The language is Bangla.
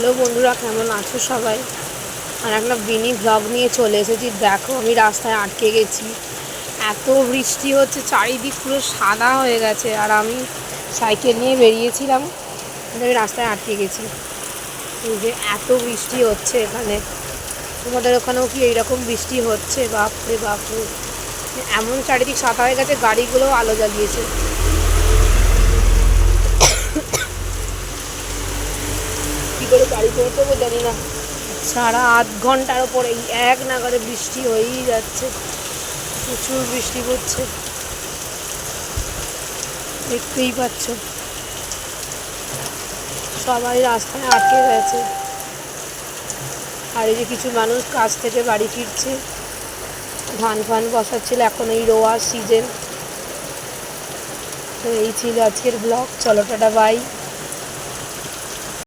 হ্যালো বন্ধুরা, কেমন আছো সবাই? আর একটা মিনি ব্লগ নিয়ে চলে এসেছি। দেখো, আমি রাস্তায় আটকে গেছি। এত বৃষ্টি হচ্ছে, চারিদিক পুরো সাদা হয়ে গেছে। আর আমি সাইকেল নিয়ে বেরিয়েছিলাম, আমি রাস্তায় আটকে গেছি। এই যে এত বৃষ্টি হচ্ছে এখানে। তোমাদের ওখানেও কি এইরকম বৃষ্টি হচ্ছে? বাপরে বাপরে, এমন চারিদিক সাদা হয়ে গেছে, গাড়িগুলোও আলো জ্বালিয়েছে। কী করে গাড়ি পৌঁছবো জানি না। সারা আধ ঘন্টার ওপরে এক নাগারে বৃষ্টি হয়েই যাচ্ছে। প্রচুর বৃষ্টি পড়ছে, দেখতেই পাচ্ছ। সবাই রাস্তায় আটকে গেছে। আর এই যে কিছু মানুষ কাজ থেকে বাড়ি ফিরছে। ধান ফান বসাচ্ছিল, এখন এই রোয়ার সিজন। তো এই ছিল আজকের ব্লগ। চলো, টাটা, বাই।